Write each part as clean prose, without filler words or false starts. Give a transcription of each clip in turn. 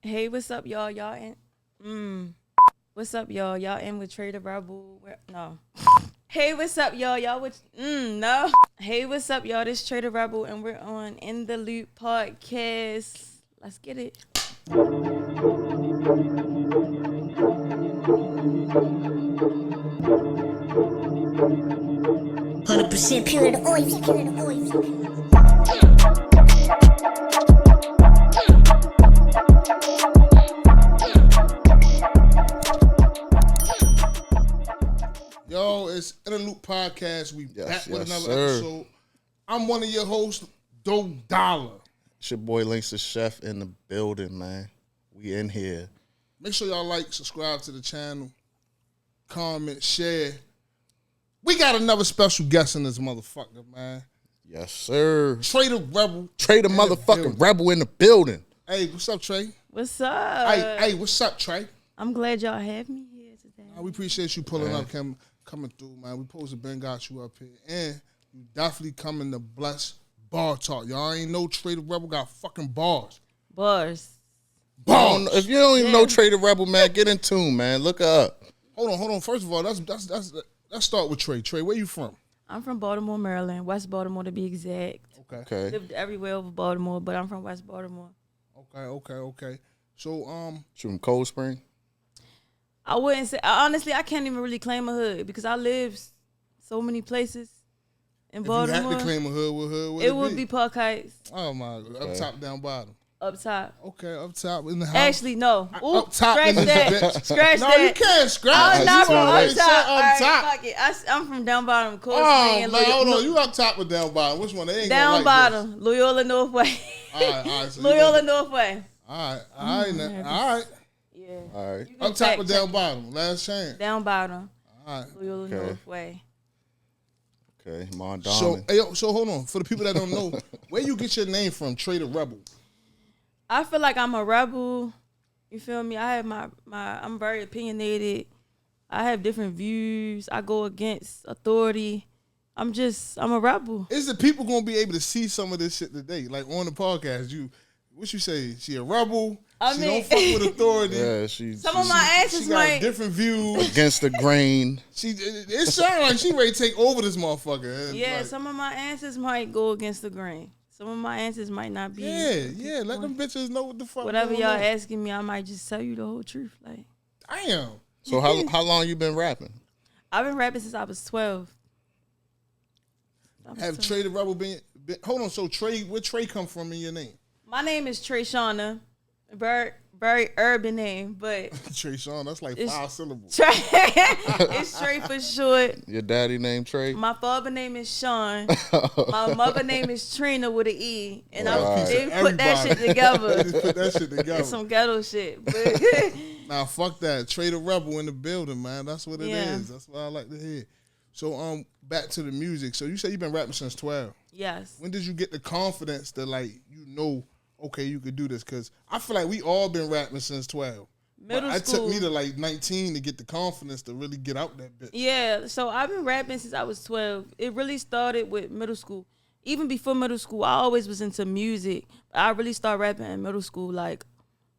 Hey, what's up, y'all? Y'all in? What's up, y'all? Y'all in with Tre The Rebel? No. Hey, what's up, y'all? Y'all with? No. Hey, what's up, y'all? This Tre The Rebel, and we're on In the Loop podcast. Let's get it. 100% pure the oil. Yo, it's In the Loop podcast. We back with another sir. episode. I'm one of your hosts, Doe Dollar. It's your boy Links the Chef in the building, man. We in here. Make sure y'all like, subscribe to the channel, comment, share. We got another special guest in this motherfucker, man. Yes, sir. Tre The Rebel. Tre the motherfucking Rebel in the building. Hey, what's up, Tre? What's up? Hey, what's up, Tre? I'm glad y'all have me here today. We appreciate you pulling up, coming through, man. We supposed to been got you up here. And you definitely coming to bless bar talk. Y'all ain't know Tre The Rebel got fucking bars. Bars. If you don't even know Tre the Rebel, man, get in tune, man. Look her up. Hold on. First of all, let's start with Tre. Tre, where you from? I'm from Baltimore, Maryland. West Baltimore to be exact. Okay. Lived everywhere over Baltimore, but I'm from West Baltimore. Okay. So, She from Cold Spring? I wouldn't say, honestly, I can't even really claim a hood because I live so many places in if Baltimore. you had to claim a hood, what hood would it would be Park Heights. Oh my God. Up top, down bottom. Up top. Okay, up top in the house. Actually, no. Ooh, Up top scratch in this that. bitch. Scratch No, that. you can't scratch. I'm not from right. up Say top. up All right, top. fuck it. I'm from down bottom. Cold Oh, Spring and man, hold on. Loyola. You up top or down bottom? Which one? They ain't Down gonna like bottom. Loyola Northway. All right. So Loyola Northway. All right. Yeah. All right. You can Up top fact or down check. bottom? Last chance. Down bottom. All right. Loyola Okay. Northway. Okay, Mon So, Diamond. so hold on. For the people that don't know, where you get your name from? Tre The Rebel. I feel like I'm a rebel. You feel me? I have I'm very opinionated. I have different views. I go against authority. I'm a rebel. Is the people gonna be able to see some of this shit today? Like on the podcast, what you say? She a rebel? She don't fuck with authority. Yeah, Some of my She answers got might. different views. against the grain. It sounds like she ready to take over this motherfucker. Yeah, Like, some of my answers might go against the grain. Some of my answers might not be. yeah. Let them bitches know what the fuck. Whatever going y'all on. asking me, I might just tell you the whole truth. Like, Damn. So how long you been rapping? I've been rapping since I was 12. Have Tre The Rebel been? Hold on. So Tre, where Tre come from in your name? My name is Tre Shauna. Very urban name, but Tre Sean. That's like It's- 5 syllables. Tre, it's Tre for short. Your daddy named Tre? My father name is Sean. My mother name is Trina with an E, and Wow. they put that shit together. Just put that shit together. It's some ghetto shit. But Nah, fuck that. Tre The Rebel in the building, man. That's what it Yeah. is. That's what I like to hear. So back to the music. So you say you've been rapping since 12. yes, When did you get the confidence to okay, you could do this? Because I feel like we all been rapping since 12. middle It school. took me to like 19 to get the confidence to really get out that bitch. Yeah, so I've been rapping since I was 12. It really started with middle school. Even before middle school, I always was into music. I really started rapping in middle school. Like,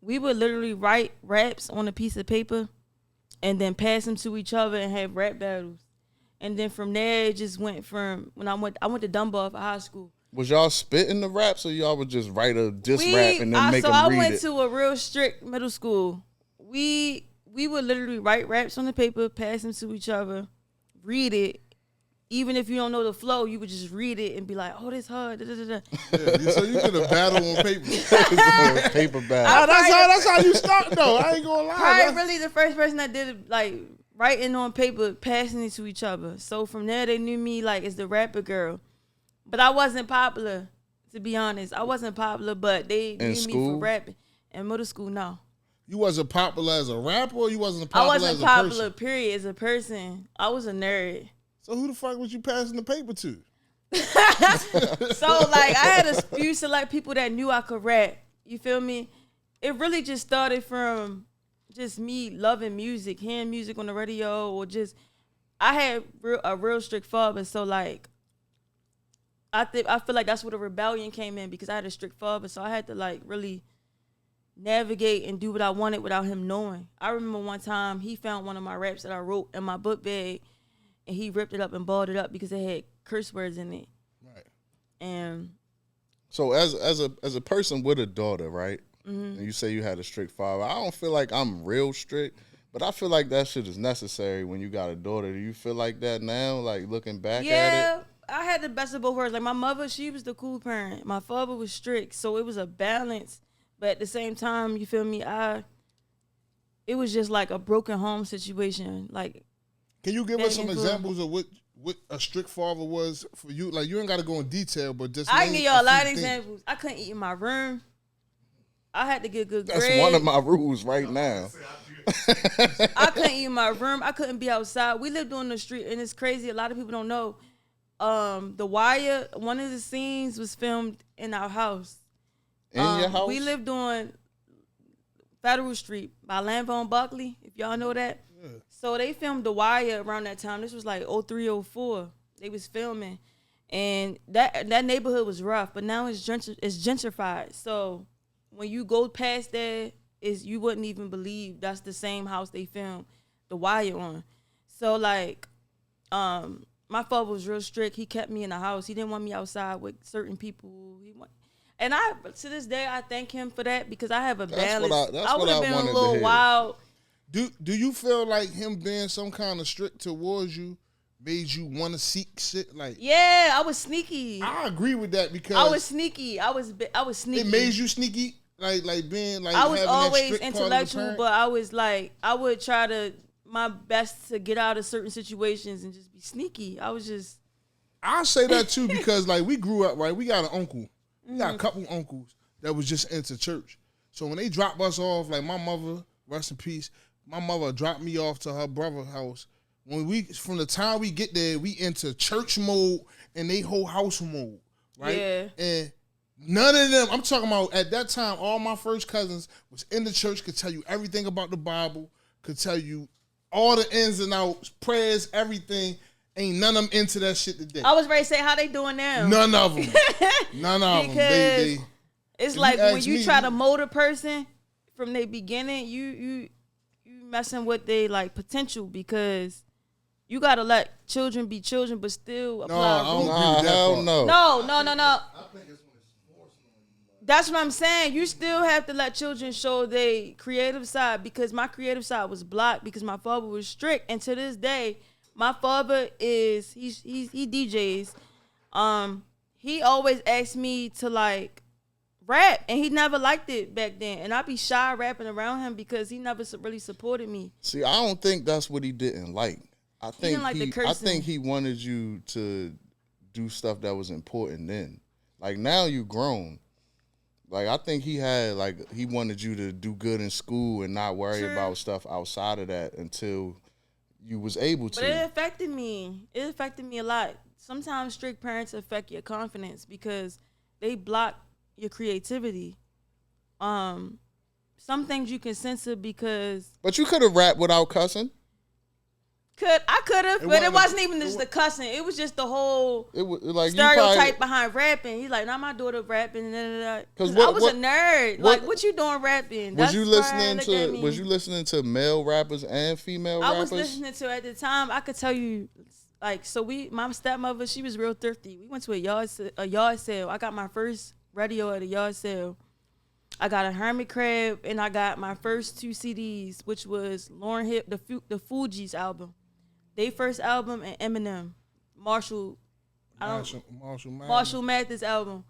we would literally write raps on a piece of paper and then pass them to each other and have rap battles. And then from there, it just went from when I went to Dunbar for high school. Was y'all spitting the raps or y'all would just write a diss rap and then make them I read went it? to a real strict middle school. We would literally write raps on the paper, pass them to each other, read it. Even if you don't know the flow, you would just read it and be like, "Oh, this hard." Da, da, da, da. Yeah, so you did a battle on paper. Paper bag. That's how you start though. I ain't gonna lie. Probably really the first person that did it, like writing on paper, passing it to each other. So from there, they knew me like as the rapper girl. But I wasn't popular, to be honest. I wasn't popular, but they knew me school? for rapping. In middle school, no. You wasn't popular as a rapper, or you wasn't I popular wasn't as a popular, person? period, as a person. I was a nerd. So who the fuck was you passing the paper to? So, like, I had a few select people that knew I could rap. You feel me? It really just started from just me loving music, hearing music on the radio, or just, I had a real strict father. So, like, I feel like that's where the rebellion came in because I had a strict father. So I had to, like, really navigate and do what I wanted without him knowing. I remember one time he found one of my raps that I wrote in my book bag, and he ripped it up and balled it up because it had curse words in it. Right. And So as a person with a daughter, right? And you say you had a strict father. I don't feel like I'm real strict, but I feel like that shit is necessary when you got a daughter. Do you feel like that now, like looking back at it? yeah, I had the best of both worlds. Like my mother, she was the cool parent. My father was strict, so it was a balance. But at the same time, you feel me? It was just like a broken home situation. Like, Can you give us some Back and examples of what a strict father was for you? Like, you ain't got to go in detail, but just I can name give y'all a lot of few things. examples. I couldn't eat in my room. I had to get good That's grades. one of my rules right now. I couldn't eat in my room. I couldn't be outside. We lived on the street, and it's crazy. A lot of people don't know. The Wire, one of the scenes was filmed in our house. In your house? We lived on Federal Street by Lambo and Buckley, if y'all know that. Yeah. So they filmed The Wire around that time. This was like 03, 04. They was filming. And that neighborhood was rough, but now it's gentrified. So when you go past that, you wouldn't even believe that's the same house they filmed The Wire on. So like, my father was real strict. He kept me in the house. He didn't want me outside with certain people. And to this day, I thank him for that because I have a balance. I would have been a little wild. Do you feel like him being some kind of strict towards you made you want to seek shit? Like, Yeah, I was sneaky. I agree with that because I was sneaky. I was sneaky. it made you sneaky, like being like I was having always that strict intellectual, part of the but I was like, I would try to my best to get out of certain situations and just be sneaky. I was just. I'll say that too because like we grew up, right? We got an uncle. We got a couple uncles that was just into church. So when they drop us off, like my mother, rest in peace, my mother dropped me off to her brother's house. From the time we get there, we into church mode and they whole house mode, right? Yeah. And none of them, I'm talking about at that time, all my first cousins was in the church, could tell you everything about the Bible, could tell you all the ins and outs, prayers, everything. Ain't none of them into that shit today. I was ready to say how they doing now. None of them. None of them. Because it's like you when ask you me, try to mold a person from the beginning, you messing with their like potential because you gotta let children be children, but still apply. I don't rules. agree with that hell part. no. No. That's what I'm saying. You still have to let children show their creative side because my creative side was blocked because my father was strict, and to this day, my father he DJs. He always asked me to like rap, and he never liked it back then, and I'd be shy rapping around him because he never really supported me. See, I don't think that's what he didn't like. I think didn't like the cursing. I think he wanted you to do stuff that was important then. Like now you grown. Like I think he wanted you to do good in school and not worry about stuff outside of that until you was able to. But it affected me. It affected me a lot. Sometimes strict parents affect your confidence because they block your creativity. Some things you can censor because But you could have rapped without cussing. I could have, but it wasn't even just the cussing. It was just the whole It was like stereotype behind rapping. He's like, "Not my daughter rapping." Because I was a nerd. Like, what you doing rapping? Was you listening to male rappers and female rappers? I was listening to at the time. I could tell you, like, so my stepmother, she was real thrifty. We went to a yard sale. I got my first radio at a yard sale. I got a Hermit Crab, and I got my first 2 CDs, which was Lauryn Hill, the Fugees album. They first album, and Eminem, Marshall Mathers album.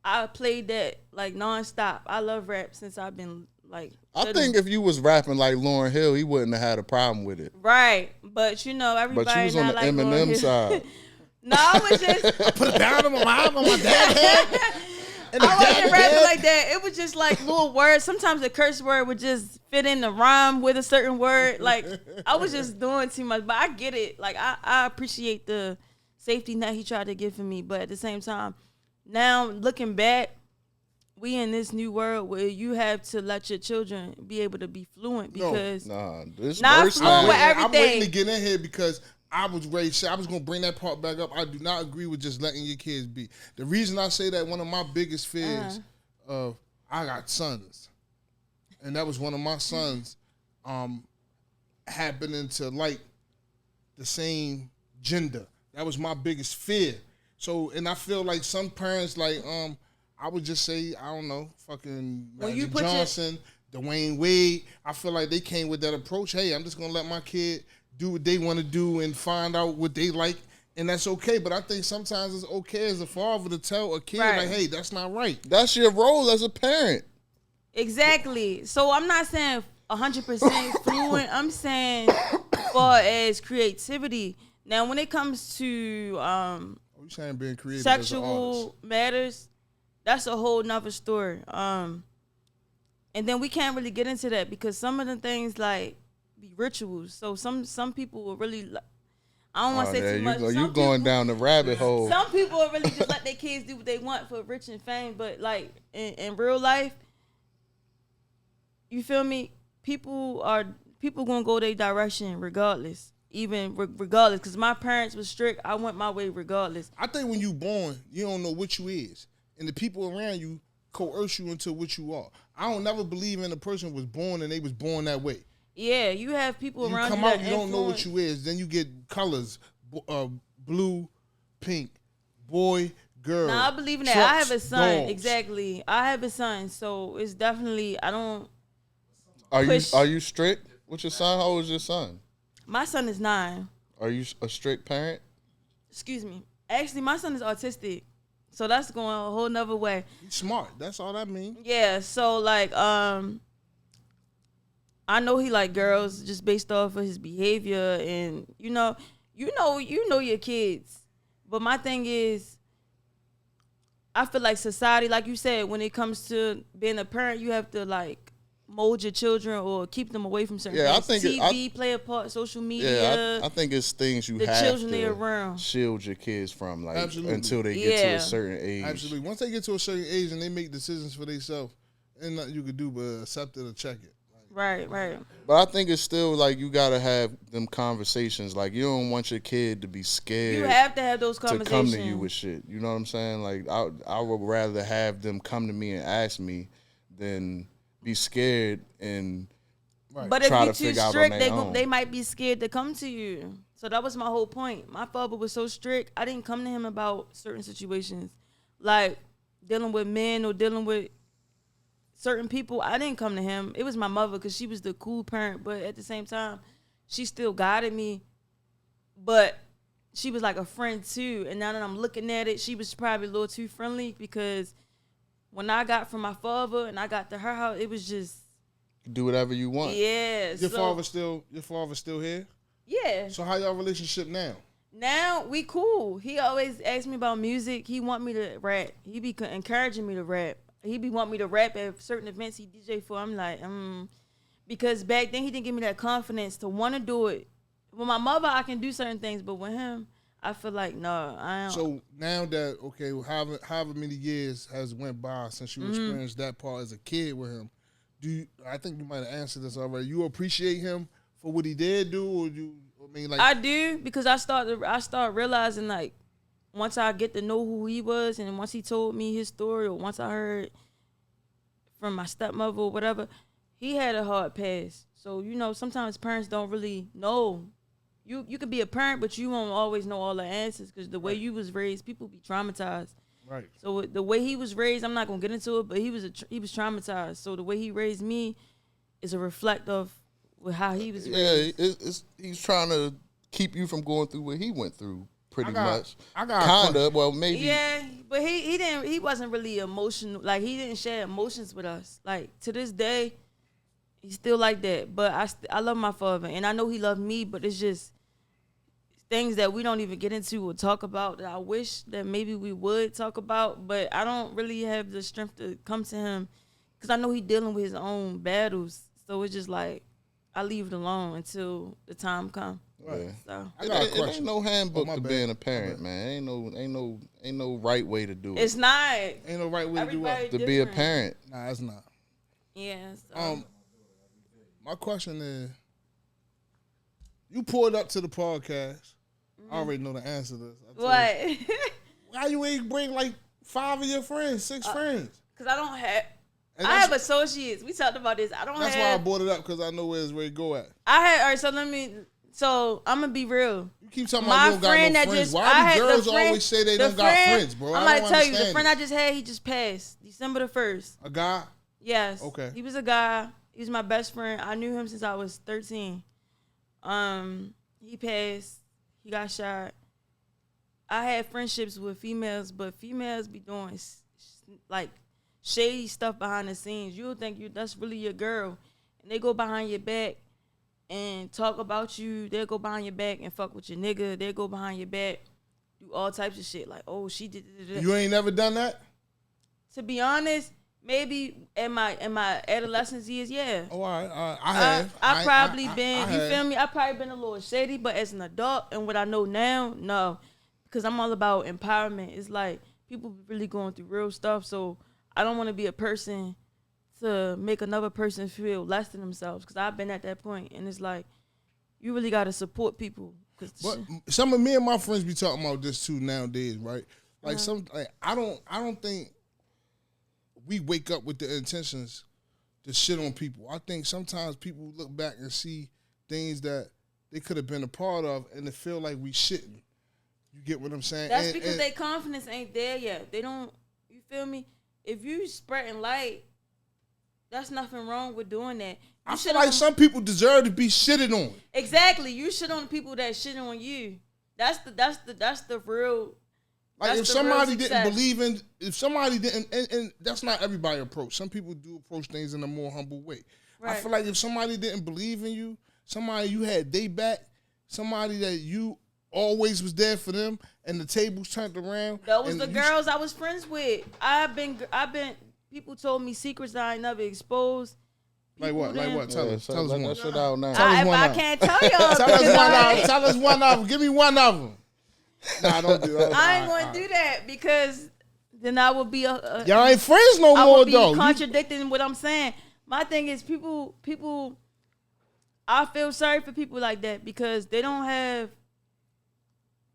I played that like nonstop. I love rap since I've been like. I think if you was rapping like Lauryn Hill, he wouldn't have had a problem with it. Right, but everybody. But you was on the like Eminem side. No, I was just. Put it down on my dad's head. I wasn't rapping like that. It was just like little words. Sometimes a curse word would just fit in the rhyme with a certain word. Like I was just doing too much, but I get it. Like I appreciate the safety net he tried to give for me, but at the same time, now looking back, we in this new world where you have to let your children be able to be fluent because this not fluent with everything. I'm waiting to get in here because I was ready to say, I was going to bring that part back up. I do not agree with just letting your kids be. The reason I say that, one of my biggest fears of, I got sons. and that was one of my sons happening to like the same gender. That was my biggest fear. So, and I feel like some parents, like, I would just say, I don't know, fucking Magic Johnson, Dwayne Wade. I feel like they came with that approach. Hey, I'm just gonna let my kid do what they want to do and find out what they like, and that's okay. But I think sometimes it's okay as a father to tell a kid, like, hey, that's not right. That's your role as a parent. Exactly. So I'm not saying 100% fluent. I'm saying as far as creativity. Now, when it comes to you saying being creative sexual matters, that's a whole nother story. And then we can't really get into that because some of the things like be rituals. So some people will really, I don't want to say too much. You going down the rabbit hole. Some people will really just let their kids do what they want for rich and fame. But like in real life, you feel me? People gonna go their direction regardless. Even regardless, because my parents was strict. I went my way regardless. I think when you born, you don't know what you is. And the people around you coerce you into what you are. I don't never believe in a person was born and they was born that way. Yeah, you have people around you. You come out, you don't know what you is. Then you get colors, blue, pink, boy, girl. Nah, I believe in that. Trucks, I have a son. dogs. Exactly. I have a son, so it's definitely I don't. Are you strict with your son? How old is your son? My son is 9. Are you a strict parent? Excuse me. Actually, my son is autistic, so that's going a whole nother way. He's smart. That's all that means. Yeah. So like, I know he like girls just based off of his behavior, and you know your kids. But my thing is, I feel like society, like you said, when it comes to being a parent, you have to like mold your children or keep them away from certain things. I think TV play a part, social media. Yeah, I think it's things you the have children to they're around. shield your kids from, like Absolutely. until they get to a certain age. Absolutely. Once they get to a certain age and they make decisions for themselves, ain't nothing you could do but accept it or check it. Right. But I think it's still like you gotta have them conversations. Like you don't want your kid to be scared. You have to have those conversations. To come to you with shit. You know what I'm saying? Like I would rather have them come to me and ask me than be scared and but if try you're to too figure strict, out they might be scared to come to you. So that was my whole point. My father was so strict, I didn't come to him about certain situations. Like dealing with men or dealing with certain people, I didn't come to him. It was my mother because she was the cool parent, but at the same time, she still guided me. But she was like a friend too. And now that I'm looking at it, she was probably a little too friendly because when I got from my father and I got to her house, it was just do whatever you want. Yeah. Your father still here? Yeah. So how y'all relationship now? Now we cool. He always asks me about music. He want me to rap. He be encouraging me to rap. He be want me to rap at certain events he DJ for. I'm like, because back then he didn't give me that confidence to want to do it. With my mother, I can do certain things, but with him, I feel like no, I don't. So now that however many years has went by since you experienced that part as a kid with him, I think you might have answered this already. You appreciate him for what he did do, or I do because I start realizing like once I get to know who he was, and once he told me his story, or once I heard from my stepmother or whatever, he had a hard past. So sometimes parents don't really know. You could be a parent, but you won't always know all the answers because the way you was raised, people be traumatized. Right. So the way he was raised, I'm not gonna get into it, but he was traumatized. So the way he raised me is a reflect of how he was raised. Yeah, he's trying to keep you from going through what he went through, pretty much. I got kinda. Well, maybe. Yeah, but he wasn't really emotional. Like he didn't share emotions with us. Like to this day, he's still like that. But I love my father, and I know he loved me. But it's just things that we don't even get into or talk about that I wish that maybe we would talk about. But I don't really have the strength to come to him because I know he's dealing with his own battles. So it's just like I leave it alone until the time comes. Right. So It ain't no handbook to being a parent, man. Ain't no right way to do it. It's not. Ain't no right way to do it. To be a parent. Nah, it's not. Yeah. So. My question is, you pulled up to the podcast. I already know the answer to this. What? Why you ain't bring like 5 of your friends, 6 friends? Because I don't have. I have associates. We talked about this. I don't That's have. why I brought it up, because I know where it's ready to go at. All right, so I'm gonna be real. You keep talking about you don't got no friends. Why do girls always say they don't got friends, bro? I'm about to tell you, the friend I just had, he just passed December the 1st. A guy? Yes. Okay. He was a guy. He was my best friend. I knew him since I was 13. He passed. He got shot. I had friendships with females, but females be doing like shady stuff behind the scenes. You'll think that's really your girl, and they go behind your back and talk about you. They'll go behind your back and fuck with your nigga. They'll go behind your back, do all types of shit. Like, oh, she did. You ain't never done that? To be honest, maybe in my adolescence years, yeah. Oh, all right. I have. I probably been, I you have. feel me? I probably been a little shady, but as an adult and what I know now, no. Because I'm all about empowerment. It's like people really going through real stuff, so I don't want to be a person to make another person feel less than themselves, because I've been at that point, and it's like you really got to support people. But some of me and my friends be talking about this too nowadays, right? Like I don't think we wake up with the intentions to shit on people. I think sometimes people look back and see things that they could have been a part of, and they feel like we shitting. You get what I'm saying? That's because their confidence ain't there yet. They don't. You feel me? If you spreading light, that's nothing wrong with doing that. I feel like some people deserve to be shitted on. Exactly. You shit on the people that shit on you. That's the real. Like if somebody didn't believe in, if somebody didn't, and that's not everybody approach. Some people do approach things in a more humble way. Right. I feel like if somebody didn't believe in you, somebody you had they back, somebody that you always was there for them, and the tables turned around. That was the girls I was friends with. I've been. People told me secrets that I ain't never exposed. Like what? Tell us one. That shit out now. I can't tell y'all. Tell us one of them. Give me one of them. Nah, don't do that. I ain't gonna do that, because then I would be y'all ain't friends no I more would be though. Contradicting what I'm saying. My thing is people. I feel sorry for people like that, because they don't have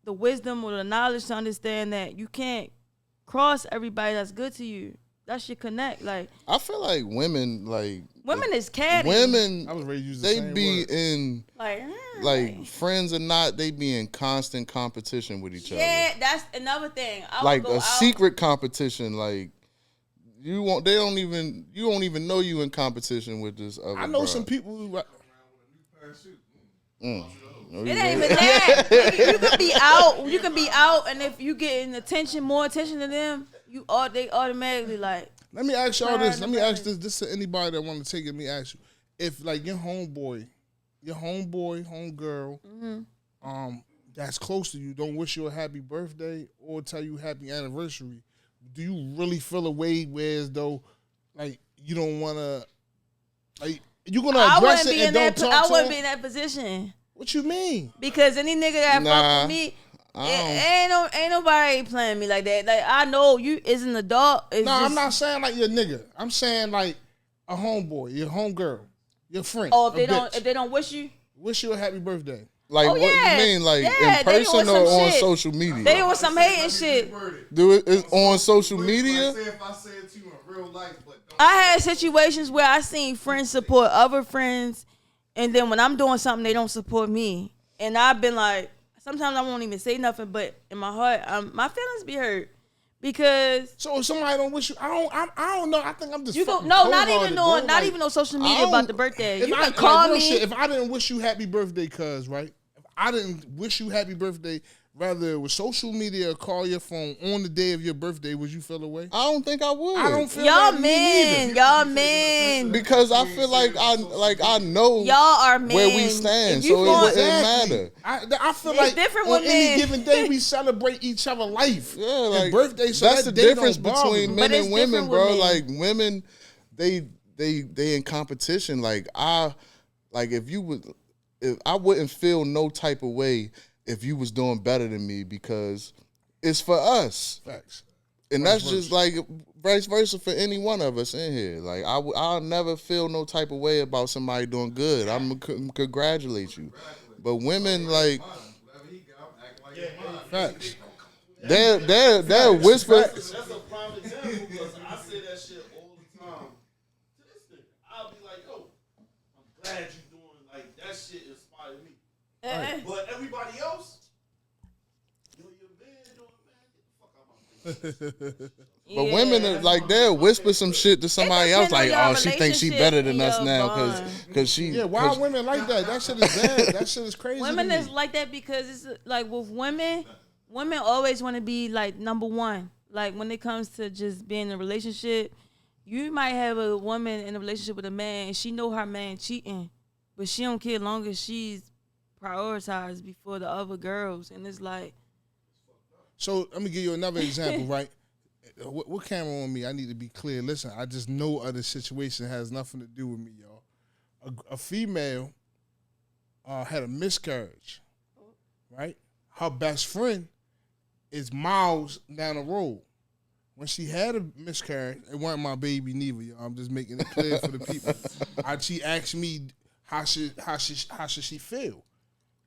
the wisdom or the knowledge to understand that you can't cross everybody that's good to you. That should connect. Like, I feel like women is catty. I was ready to use the they same be word. in like friends or not, they be in constant competition with each other. Yeah, that's another thing. Like a secret competition. Like you don't even know you in competition with this other. I know bro. some people who. No, it ain't even that. You can be out, and if you getting more attention than them, they automatically like. Let me ask y'all this. Let me ask this to anybody that want to take it. Let me ask you, if like your homeboy, homegirl, that's close to you, don't wish you a happy birthday or tell you happy anniversary, do you really feel a way where as though like you don't want to, like you gonna address it and don't talk to I wouldn't him? be in that position. What you mean? Because any nigga that fuck with me, ain't nobody playing me like that. Like, I know you is an adult. I'm not saying like your nigga. I'm saying like a homeboy, your homegirl, your friend. Oh, if they don't wish you a happy birthday. Like what you mean? Like in person or on social media? They on some hating shit. Do it on social media? If I say it to you in real life, but I had situations where I seen friends support other friends, and then when I'm doing something, they don't support me. And I've been like, sometimes I won't even say nothing, but in my heart, my feelings be hurt. Because so if somebody don't wish you, I don't know. I think I'm just not even on social media about the birthday. You can call me. Shit, if I didn't wish you happy birthday, cuz right? If I didn't wish you happy birthday, rather it was social media or call your phone on the day of your birthday, would you feel away? I don't think I would. I don't feel y'all like men, y'all men. Because I feel like I know y'all are men. where we stand, so it wouldn't matter. I feel it's like different on with any men. given day we celebrate each other's life. Yeah, like and birthday. So that's the difference between men But it's and women, different bro. with men. Like women, they in competition. Like if I wouldn't feel no type of way if you was doing better than me, because it's for us. Facts. And that's just like vice versa for any one of us in here. Like I'll never feel no type of way about somebody doing good. I'm gonna congratulate you. But women like Facts. they're whisper. that's a prime example because I say that shit all the time. But everybody else, yo, your man doing man, get the fuck out my face. But women are like they'll whisper some shit to somebody else like, oh, she thinks she better than us now because she. Yeah, why are women like that? That shit is bad. That shit is crazy. Women is like that because it's like with women always want to be like number one. Like when it comes to just being in a relationship, you might have a woman in a relationship with a man and she know her man cheating, but she don't care as long as she's prioritized before the other girls. And it's like. So let me give you another example, right? What camera on me? I need to be clear. Listen, I just know other situation has nothing to do with me, y'all. A female had a miscarriage, right? Her best friend is miles down the road. When she had a miscarriage, it wasn't my baby neither, y'all. I'm just making it clear for the people. She asked me how should she feel?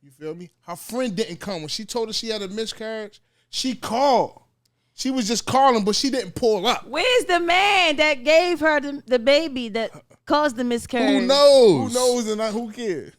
You feel me? Her friend didn't come. When she told her she had a miscarriage, she called. She was just calling, but she didn't pull up. Where's the man that gave her the baby that caused the miscarriage? Who knows? Who knows and who cares?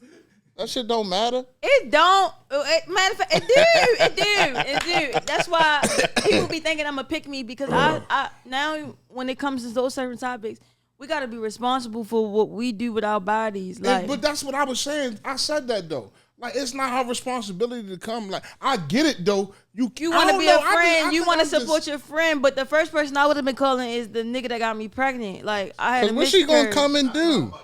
That shit don't matter. It don't. Matter of fact, it do. That's why people be thinking I'm a pick me because I now when it comes to those certain topics, we got to be responsible for what we do with our bodies. Like, but that's what I was saying. I said that though. Like, it's not her responsibility to come. Like, I get it though. You want to be a friend. You want to support your friend. But the first person I would have been calling is the nigga that got me pregnant. Like, I had a What's she gonna come and do?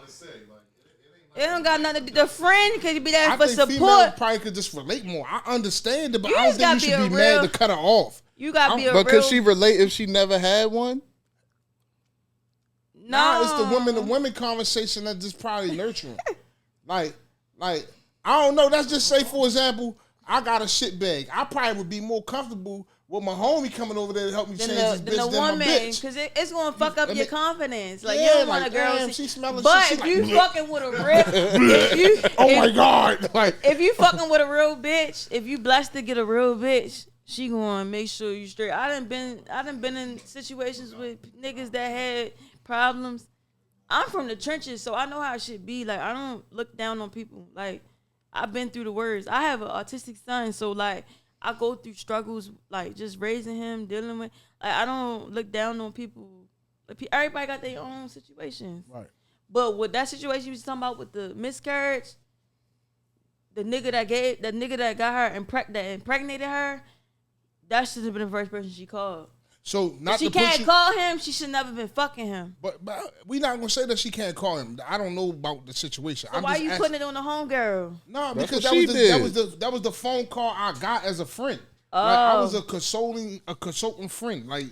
It don't got nothing to do. The friend could be there for support. Females probably could just relate more. I understand it, but I don't think you should be mad to cut her off. You gotta be a But could she relate if she never had one? No, it's the women to women conversation that just probably nurturing. like. I don't know. Let's just say, for example, I got a shit bag. I probably would be more comfortable with my homie coming over there to help me change this bitch than my bitch. Because it's going to fuck up your confidence. Like, yeah, you don't want a girl. Damn, she smelling but shit. if you fucking with a real... oh my God. Like, if you fucking with a real bitch, if you blessed to get a real bitch, she going to make sure you straight. I done been in situations with niggas that had problems. I'm from the trenches, so I know how it should be. Like, I don't look down on people. Like, I've been through the worst. I have an autistic son, so like I go through struggles, like just raising him, dealing with. Like, I don't look down on people. Like, everybody got their own situations. Right. But with that situation you was talking about with the miscarriage, the nigga that got her that impregnated her, that should have been the first person she called. So not if she can't call him, she should never been fucking him. But we not gonna say that she can't call him. I don't know about the situation. So why you putting it on the homegirl? No, because that was the phone call I got as a friend. Oh. Like, I was a consulting friend. Like,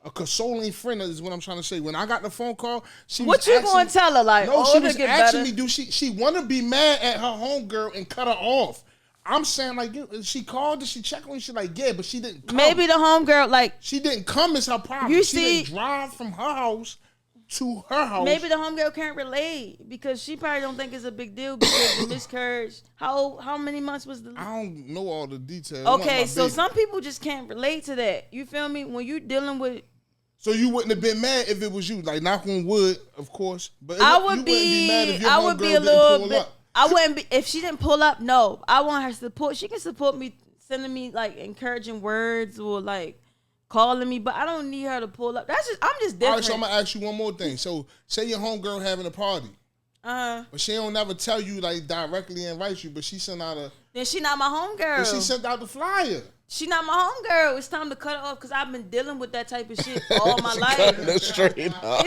a consoling friend is what I'm trying to say. When I got the phone call, she was you gonna tell her? Like, no, she was asking me, do she want to be mad at her homegirl and cut her off? I'm saying, like, she called, did she check on you? She like, yeah, but she didn't come. Maybe the homegirl, like... She didn't come is her problem. She didn't drive from her house to her house. Maybe the homegirl can't relate because she probably don't think it's a big deal because the miscarriage. How many months was the... I don't know all the details. Okay, so some people just can't relate to that. You feel me? When you dealing with... So you wouldn't have been mad if it was you. Like, knock on wood, of course. But I would be mad if your homegirl didn't pull up. I wouldn't be if she didn't pull up. No, I want her support. She can support me, sending me like encouraging words or like calling me, but I don't need her to pull up. I'm just different. All right, so I'm gonna ask you one more thing. So say your homegirl having a party, but she don't never tell you like directly invite you, but she sent out a. Then she not my homegirl. But she sent out the flyer. She not my homegirl. It's time to cut her off because I've been dealing with that type of shit all my life. It's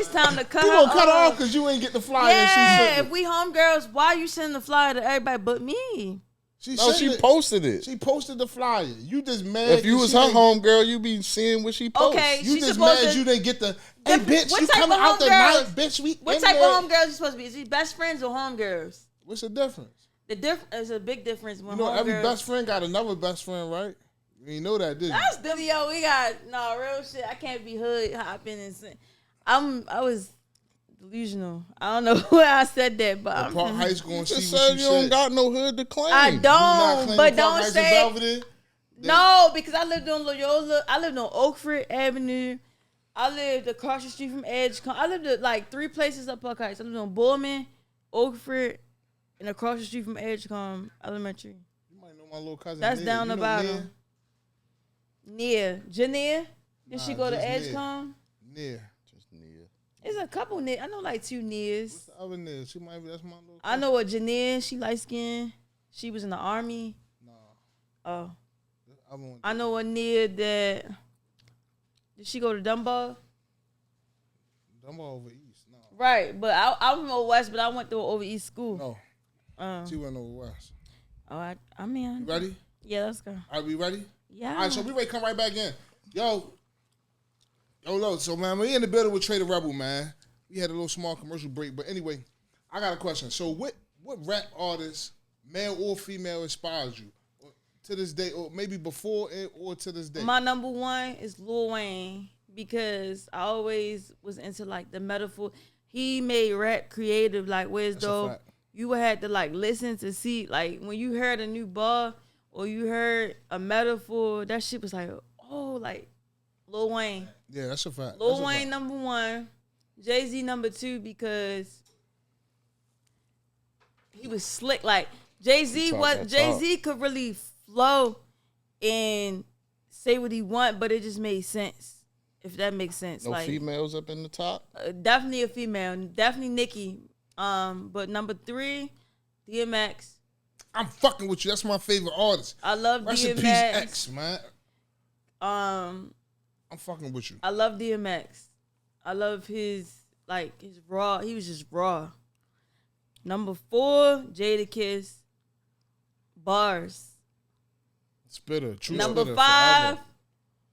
time to cut her off. You gonna cut her off because you ain't get the flyer. Yeah, if we homegirls, why you sending the flyer to everybody but me? She posted it. She posted the flyer. You just mad. If you was her homegirl, you be seeing what she posted. Okay, you just mad you didn't get the. Hey, bitch, you coming out the night, bitch? What type of homegirls you supposed to be? Is he best friends or homegirls? What's the difference? There's a big difference. When every best friend got another best friend, right? You know that, didn't you? That's the video we got. No, real shit. I can't be hood hopping and saying. I was delusional. I don't know why I said that, but I'm Park High School and see just what said you you don't got no hood to claim. I don't, but don't say no because I lived on Loyola. I lived on Oakford Avenue. I lived across the street from Edgecombe. I lived at like 3 places up Park Heights. I lived on Bullman, Oakford, and across the street from Edgecombe Elementary. my little cousin. That's Nia. down You the know bottom. Nia. Jania? Did she Nah, go to just Nia. Edgecombe? Nia. Just Nia. There's a couple Nia. I know like 2 Nias. What's the other Nia? She might be. That's my little. I know a Jania. She light skinned. She was in the army. Nah. Oh. I want. I know a Nia that. Did she go to Dunbar? I'm over east. No. Right, but I'm from over west, but I went to an over east school. No. She went over west. Oh, I mean, You ready? yeah, let's go. Are we ready? Yeah. All right, so we ready to come right back in. Yo, look, so man, we in the building with Tre The Rebel, man. We had a little small commercial break, but anyway, I got a question. So what rap artist, male or female, inspires you to this day, or maybe before it or to this day? My number one is Lil Wayne because I always was into like the metaphor. He made rap creative, like whereas That's a though fact. you would have to like listen to see like when you heard a new bar or you heard a metaphor, that shit was like, oh, like Lil Wayne. Yeah, that's a fact. Lil That's a Wayne fact. number one, Jay-Z number two because he was slick. Like Jay-Z could really flow and say what he want, but it just made sense. If that makes sense. No like females up in the top. definitely a female, definitely Nicki. But number 3, DMX. I'm fucking with you. That's my favorite artist. I love Rest in DMX. peace, X, man. Um, I'm fucking with you. I love DMX. I love his raw. He was just raw. Number 4, Jadakiss. Bars. Spitter, true Number spitter 5, forever.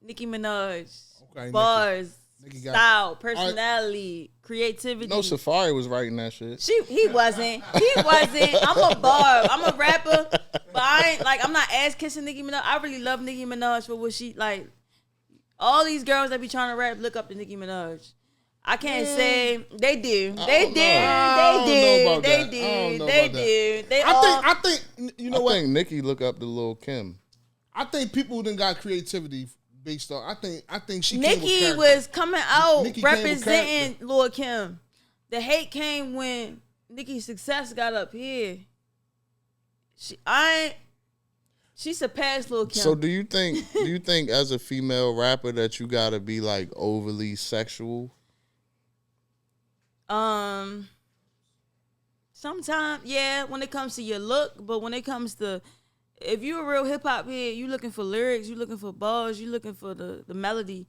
Nicki Minaj. Okay, Bars. Nicki got- Style, personality, creativity. No, Safari was writing that shit. He wasn't. I'm a barb. I'm a rapper, but I ain't I'm not ass kissing Nicki Minaj. I really love Nicki Minaj for what she like. All these girls that be trying to rap look up to Nicki Minaj. I can't say they do. They did. They did. They did. They all. I think you know I what? think Nicki look up to Lil Kim. I think people done got creativity based on. I think she. came with Nicki character. was coming out Nicki came with representing Lil Kim. The hate came when Nicki's success got up here. She surpassed Lil Kim. So do you think as a female rapper that you gotta be like overly sexual? Sometimes, yeah, when it comes to your look, but when it comes to if you're a real hip hop head, you looking for lyrics, you looking for bars, you looking for the melody,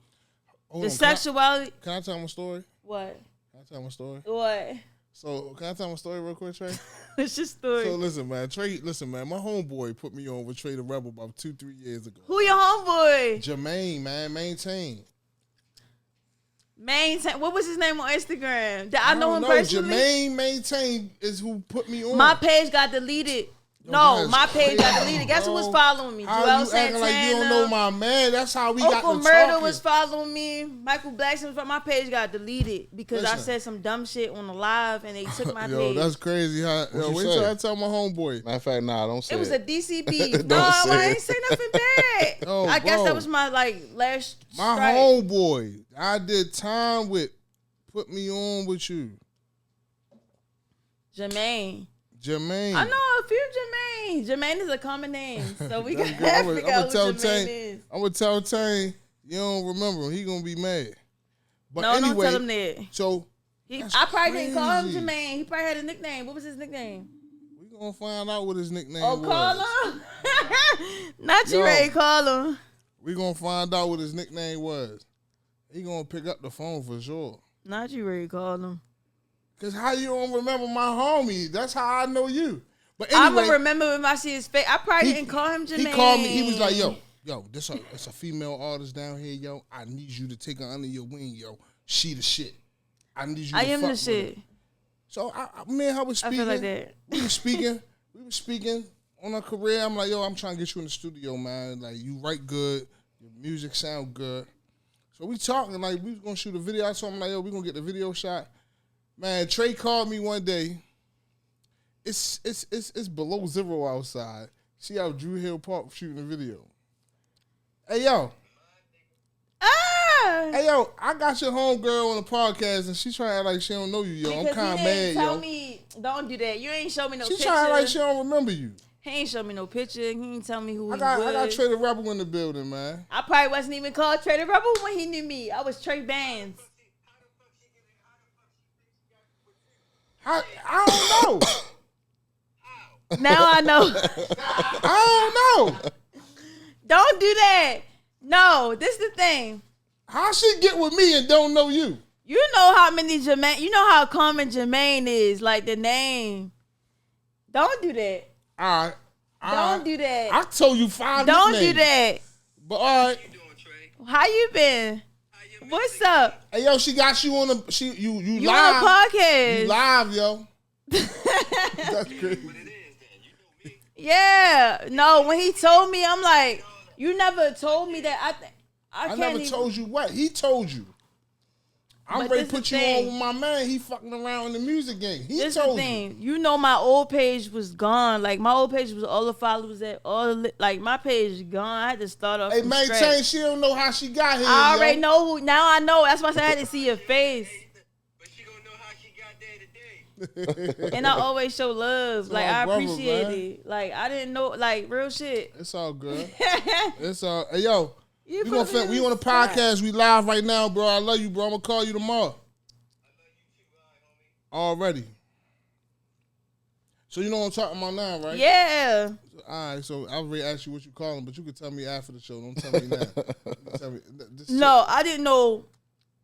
Hold the on, sexuality. Can I tell my story? What? Can I tell my story? What? So can I tell my story real quick, Trey? It's your story. So listen, man. My homeboy put me on with Tre The Rebel about 2-3 years ago. Who your homeboy? Jermaine, man, maintain. What was his name on Instagram? I know him personally. Jermaine Maintain is who put me on. My page got deleted. No, that's my page got crazy, deleted. Guess who was bro. following me? How Joel you acting Santana. like you don't know my man? That's how we got Uncle to Murder talking. was following me. Michael Blackson was. My page got deleted because I Listen. said some dumb shit on the live and they took my Yo, page. that's crazy. Wait you till say? I tell my homeboy. Matter of fact, nah, don't say It was a DCB. Don't No, say I it. ain't say nothing bad. Oh, I guess bro. that was my last My strike. homeboy, I did time with, put me on with you, Jermaine. Jermaine. I know a few Jermaine. Jermaine is a common name, so we That's gotta good. I'ma figure out who tell Jermaine Tane. is. I'm gonna tell Tane you don't remember him. He gonna be mad. But No, anyway, don't tell him that. So I That's probably didn't call him crazy. Jermaine. He probably had a nickname. What was his nickname? we gonna find out what his nickname Oh, was. call him. Not you Yo. ready to call him. We gonna find out what his nickname was. He gonna pick up the phone for sure. Not you ready to call him. Cause how you don't remember my homie? That's how I know you. But I anyway, would remember when I see his face. I probably didn't call him Jermaine. He called me. He was like, "Yo, it's a female artist down here, yo. I need you to take her under your wing, yo. She the shit. I need you. I to am fuck the with shit. her." So me and her was I speaking. feel like that. We were speaking. We were speaking on our career. I'm like, yo, I'm trying to get you in the studio, man. Like, you write good. Your music sound good. So we talking, like, we was going to shoot a video. So I'm like, yo, we going to get the video shot. Man, Trey called me one day. It's below zero outside. She out Drew Hill Park shooting a video. Hey, yo. Ah! Hey, yo, I got your homegirl on the podcast, and she trying to act like she don't know you, yo. I'm Because kind of he mad, didn't tell yo. me, don't do that. You ain't show me no She picture. trying to act like she don't remember you. He ain't show me no picture. He ain't tell me who I got was. Tre The Rebel in the building, man. I probably wasn't even called Tre The Rebel when he knew me. I was Trey Bands. I don't know. Now I know. I don't know. Don't do that. No, this is the thing. How she get with me and don't know you? You know how many Jermaine, you know how common Jermaine is, like the name. Don't do that. All right. Don't do that. I told you 5 Don't nicknames. do that. But all right. How you been? What's up? Hey yo, she got you on the you You live. on a podcast? You live, yo. That's crazy. Yeah. No, when he told me, I'm like, you never told me that. I I can't never even, told you what. He told you. I'm But ready this to put the you thing. on with my man. He fucking around in the music game. He This told the you. thing. You know my old page was gone. Like my old page was all the followers at like my page is gone. I had to start off. Hey, from maintain. scratch. She don't know how she got here. I already yo. know who. Now I know. That's why I said I had to see your face. But she gonna know how she got there today. And I always show love. Like my I brother, appreciate man. it. Like I didn't know. Like real shit. It's all good. It's all. Hey, yo. You We gonna put me we in on the the spot. podcast. We live right now, bro. I love you, bro. I'm gonna call you tomorrow. Already. So you know what I'm talking about now, right? Yeah. All right. So I already asked you what you call him, but you can tell me after the show. Don't tell me now. Tell me. This No, I didn't know.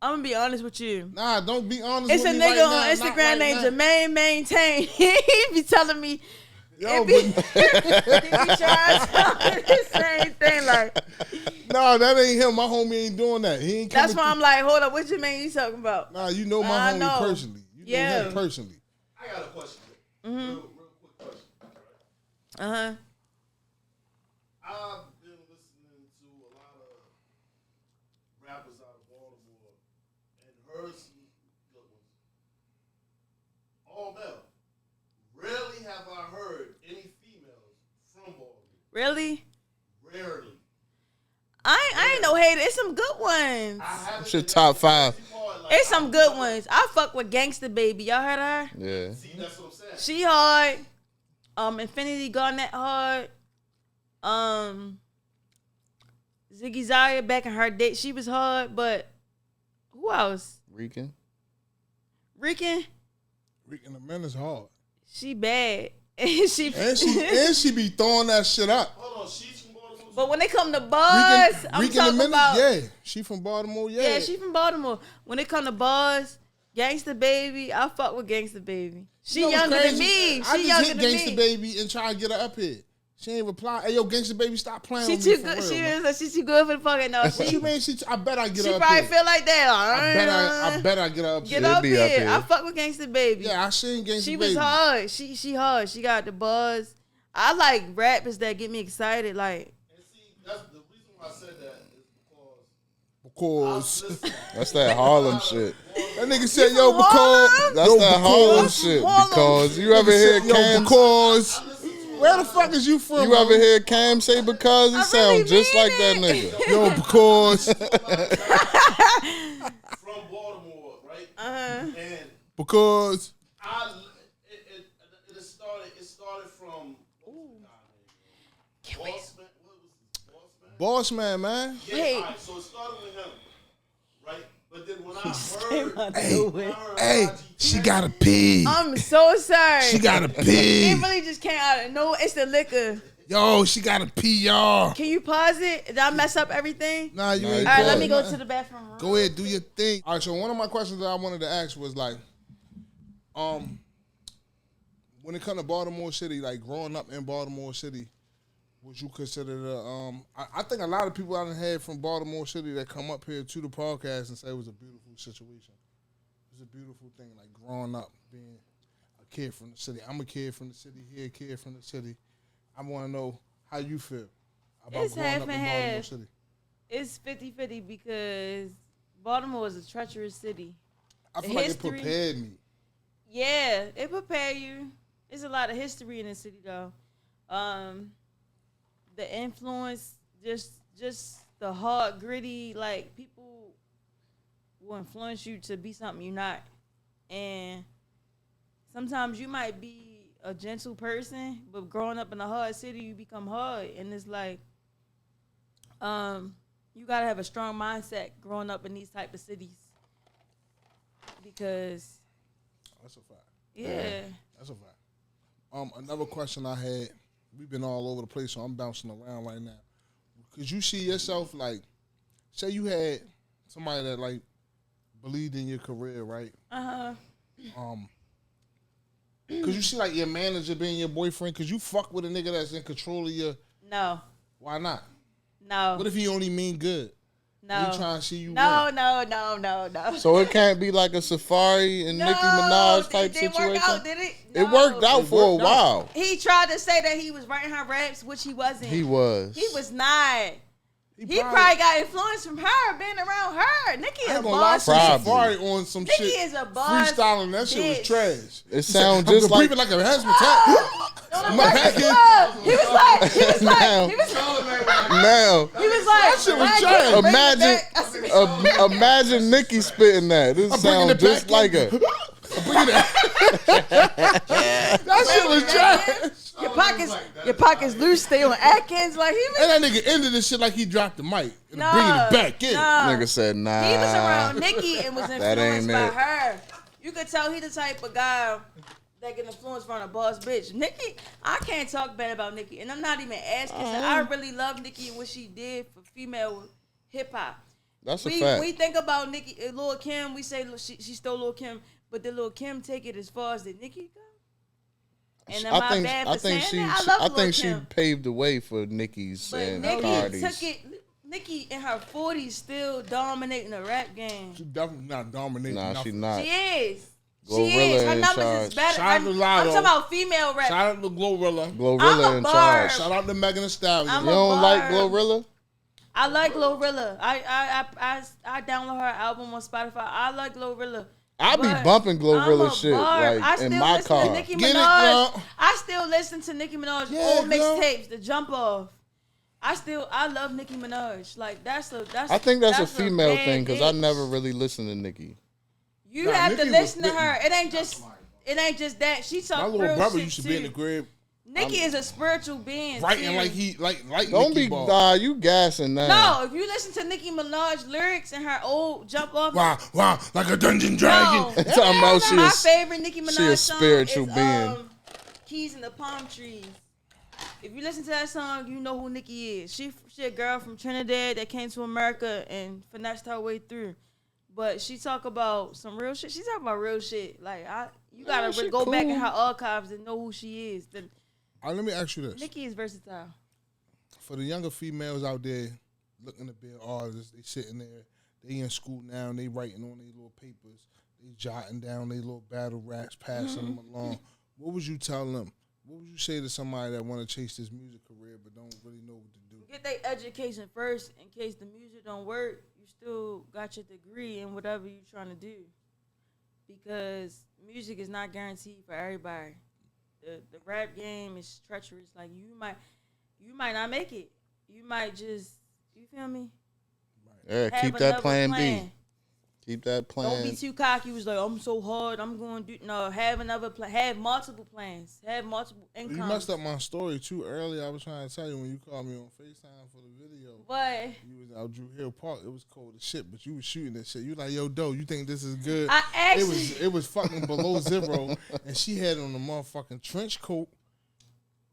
I'm gonna be honest with you. Nah, don't be honest It's with a me nigga right now, on not Instagram right named now. Jermaine Maintain. He be telling me. Yo, It be, but he be trying to tell me the same thing. Like no, that ain't him. My homie ain't doing that. He ain't coming. that's why I'm like, hold up, what Jermaine you talking about? Nah, you know my I homie know. personally. You know Yeah. him personally. I got a question. Real quick question. Uh huh. I've been listening to a lot of rappers out of Baltimore and heard some good ones. All male. Rarely have I heard any females from Baltimore. Really? Rarely. I ain't no hater. It's some good ones. I haven't Shit, been top that 5. hard, like, It's some good ones. I fuck with Gangsta Baby. Y'all heard of her? Yeah. See, that's what I'm saying. She hard. Infinity Garnett hard. Ziggy Zaya back in her day, she was hard. But who else? Rican. Rican, Rican the man is hard. she bad. And she And she be throwing that shit up. Hold on, she's from Baltimore. But when they come to bars, I'm Rican talking the about. yeah. She from Baltimore, Yeah, she from Baltimore. When it come to bars, Gangsta Baby, I fuck with Gangsta Baby. She You know what's younger than crazy? me. I She just younger hit than Gangsta me. Baby and try to get her up here. She ain't reply. Hey, yo, Gangsta Baby, stop playing She with me too for good. real, She man. is. She too good for the fucking. No, What you she. mean? I bet I get She her up probably here. feel like that. I bet I get her up Get here. up be up here. here. I fuck with Gangsta Baby. Yeah, I seen Gangsta She Baby. was hard. She hard. She got the buzz. I like rappers that get me excited. Like And see, that's the reason why I said that is because Of course. listen, That's that Harlem shit. That nigga said, You yo, from because. Harlem? That's Yo, that because- Harlem shit. Harlem. Because you ever Nigga hear said, yo, Cam? because. Where the fuck is you from? You ever hear Cam say because? He I sound really just mean like that it. nigga. Yo, because. from Baltimore, right? Uh-huh. And Because. it started from Bossman. What was it? Bossman? Boss man. Yeah, Wait. all right, so it started with him, right? But then when I heard, Hey, she got to pee. I'm so sorry. She got to It pee. really just came out of no. It's the liquor. Yo, she got to pee, y'all. Can you pause it? Did I mess up everything? Nah, you Nah, ain't you All right, good. let me go to the bathroom. Room. Go ahead, do your thing. All right, so one of my questions that I wanted to ask was like, when it comes to Baltimore City, like growing up in Baltimore City, would you consider the I think a lot of people I done had from Baltimore City that come up here to the podcast and say it was a beautiful situation. It was a beautiful thing, like growing up, being a kid from the city. I'm a kid from the city, he a kid from the city. I want to know how you feel about It's growing half up and in Baltimore half. City. It's 50-50 because Baltimore is a treacherous city. I feel like it History. prepared me. Yeah, it prepare you. There's a lot of history in the city though. The influence, just the hard, gritty, like people will influence you to be something you're not. And sometimes you might be a gentle person, but growing up in a hard city, you become hard, and it's like, you gotta have a strong mindset growing up in these type of cities because That's a fact. yeah. That's a fact. Another question I had. We've been all over the place, so I'm bouncing around right now. Could you see yourself like, say you had somebody that like believed in your career, right? Could you see like your manager being your boyfriend? Could you fuck with a nigga that's in control of your? No. Why not? No. What if he only mean good? No. He trying to see you No, win. no. So it can't be like a Safari and Nicki Minaj type it situation. didn't work out, did it? It worked out for a while. He tried to say that he was writing her raps, which he wasn't. He was. He was not. He probably got influence from her, being around her. Nicki I is ain't a gonna lie, boss. Safari on some Nicki shit. is a boss. Freestyling, that shit was bitch. trash. It sounds just like breathing like a asthma attack. He was like, now. That shit was trash. Imagine Nicki spitting that. This sounds just like her. That shit was trash. Your pockets loose. Stay on Atkins. Like he was. And that nigga ended this shit like he dropped the mic and bringing it back in. Nigga said, nah. He was around Nicki and was That ain't influenced by it. her. You could tell he the type of guy that get influenced from a boss bitch. Nicki, I can't talk bad about Nicki, and I'm not even asking. I really love Nicki and what she did for female hip hop. That's a fact. We think about Nicki, Lil Kim. We say she stole Lil Kim, but did Lil Kim take it as far as did Nicki go? And am I bad for saying that? I love Lil' she Kim. paved the way for Nicki's But and Nicki Cardi's. took it. Nicki in her 40s still dominating the rap game. She definitely not dominating. Nah, nothing. she not. She is. Glorilla She is. Her in numbers charge. is better. Shout out to I'm Lotto. talking about female rap. Shout out to Glorilla. Glorilla I'm a in barb. charge. Shout out to Megan Thee Stallion. I'm You a don't like barb. Glorilla? I like Glorilla. I download her album on Spotify. I like Glorilla. I be But bumping Glorilla I'm a shit barb. like I in still my listen car. To Nicki Get it, Minaj. girl. I still listen to Nicki Minaj Yeah, old girl. mixtapes, the jump off. I love Nicki Minaj. Like that's. I think that's a a female bad thing because I bitch. never really listened to Nicki. You Nah, have Nicki to was listen to spitting. her. It ain't just that. She My talk little real brother shit used to too. be in the crib Nicki is a spiritual being. writing too. like he like Don't Nicki be Ball. you gassing now. No, if you listen to Nicki Minaj lyrics and her old jump off. Wow, like a dungeon dragon. No. Talking about she My is- favorite Nicki Minaj she a song spiritual is, being. Keys in the Palm Trees. If you listen to that song, you know who Nicki is. She a girl from Trinidad that came to America and finessed her way through. But she talk about some real shit. She talk about real shit. Like you gotta she go back in cool. her archives and know who she is. Let me ask you this. Nicki is versatile. For the younger females out there looking to be artists, they sitting there, they in school now, and they writing on their little papers, they jotting down their little battle raps, passing them along. What would you tell them? What would you say to somebody that want to chase this music career but don't really know what to do? Get their education first in case the music don't work. You still got your degree in whatever you're trying to do. Because music is not guaranteed for everybody. The rap game is treacherous. Like you might not make it. You might just, you feel me? Yeah, Have keep that another plan plan. B. Keep that plan. Don't be too cocky. You was like, I'm so hard. I'm going to do. No, have another plan. Have multiple plans. Have multiple incomes. You messed up my story too earlier. I was trying to tell you when you called me on FaceTime for the video. But You was out Drew Hill Park. It was cold as shit, but you was shooting that shit. You like, yo, Doe, you think this is good? I actually, It was fucking below zero, and she had on a motherfucking trench coat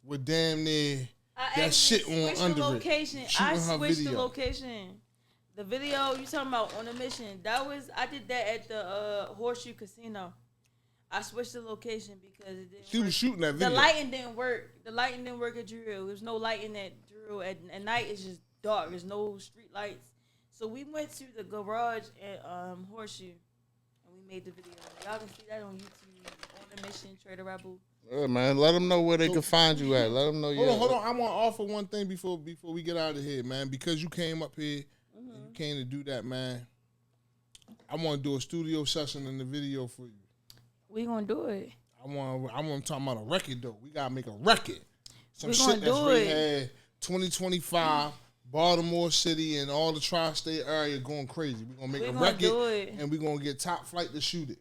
with damn near that shit on switched under the it. location. Shooting I her switched video. the location. The video you talking about on a mission? I did that at the Horseshoe Casino. I switched the location because it didn't. She work. was shooting that The video. lighting didn't work. The lighting didn't work at Drew Hill. There's no lighting at Drew Hill. At night it's just dark. There's no street lights. So we went to the garage at Horseshoe and we made the video. Y'all can see that on YouTube. On the mission, Tre The Rebel. Yeah, man. Let them know where they can find you at. Let them know. Hold on. I want to offer one thing before we get out of here, man. Because you came up here and you came to do that, man. I want to do a studio session in the video for you. We gonna do it. I want to talk about a record though. We gotta make a record. Some We shit gonna that's do really it. had 2025, Baltimore City and all the tri-state area going crazy. We gonna make We a gonna record do it. and we gonna get Top Flight to shoot it.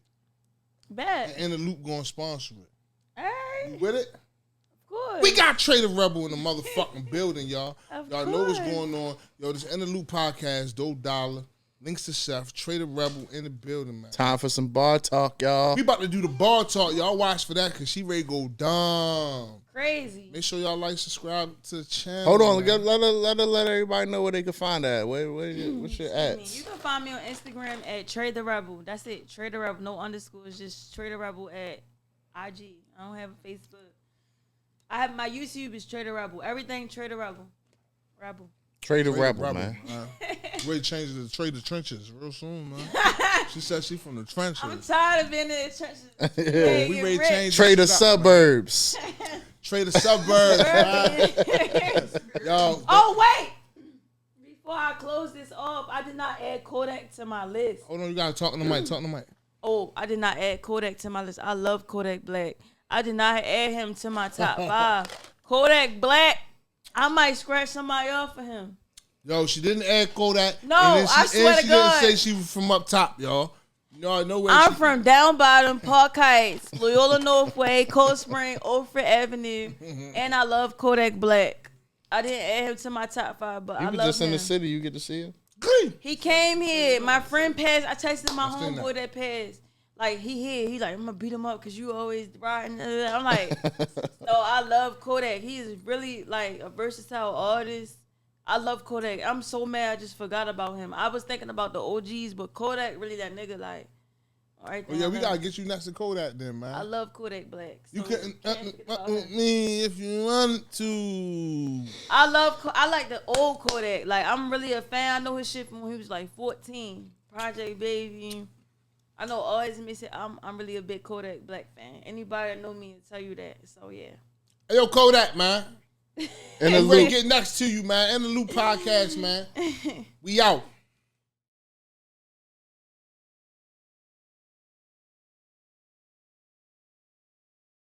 Bet. And the Loop gonna sponsor it. All right. right. You with it? Of course. We got Tre The Rebel in the motherfucking building, y'all. Of Y'all know what's course. going on. Yo, this In the Loop podcast, Dope Dollar, Links to Chef, Tre The Rebel in the building, man. Time for some bar talk, y'all. We about to do the bar talk. Y'all watch for that because she ready to go dumb. Crazy. Make sure y'all like, subscribe to the channel. Hold on, man. let everybody know where they can find that. What's your You ads? can find me on Instagram at Tre The Rebel. That's it. Tre The Rebel. No underscores. Just Tre The Rebel at IG. I don't have a Facebook. I have my YouTube is Tre The Rebel. Everything Tre The Rebel. Rebel. Tre The Tre The Rebel, man. Ready to change it to Tre The Trenches real soon, man. She said she from the trenches. I'm tired of being in the trenches. Yo, we ready to change Tre The this shit up, man. Suburbs. Tre The Suburbs, man. Yo. Oh, wait. Before I close this off, I did not add Kodak to my list. Hold on, you gotta talk in the mic. Talk in the mic. Oh, I did not add Kodak to my list. I love Kodak Black. I did not add him to my top 5. Kodak Black, I might scratch somebody off for him. Yo, she didn't add Kodak. No, and then I swear to she God. didn't say she was from up top, y'all. No, no way. I'm from down bottom, Park Heights, Loyola Northway, Cold Spring, Oakford Avenue, and I love Kodak Black. I didn't add him to my top 5, but He I was love just in him. the city. You get to see him. Green. He came here. My friend passed. I texted my seen homeboy that passed. Like, he here. He like, I'm going to beat him up because you always riding. I'm like, no, I love Kodak. He is really, like, a versatile artist. I love Kodak. I'm so mad I just forgot about him. I was thinking about the OGs, but Kodak really that nigga, like, all right. Oh, yeah, we gotta get you next to Kodak then, man. I love Kodak Black. You so couldn't can't forget about with him. me if you wanted to. I like the old Kodak. Like, I'm really a fan. I know his shit from when he was like 14. Project Baby. I know all his music. I'm really a big Kodak Black fan. Anybody that know me will tell you that. So yeah. Hey, yo, Kodak, man. In the I'm ready loop. to get next to you, man. In the Loop podcast, man. We out.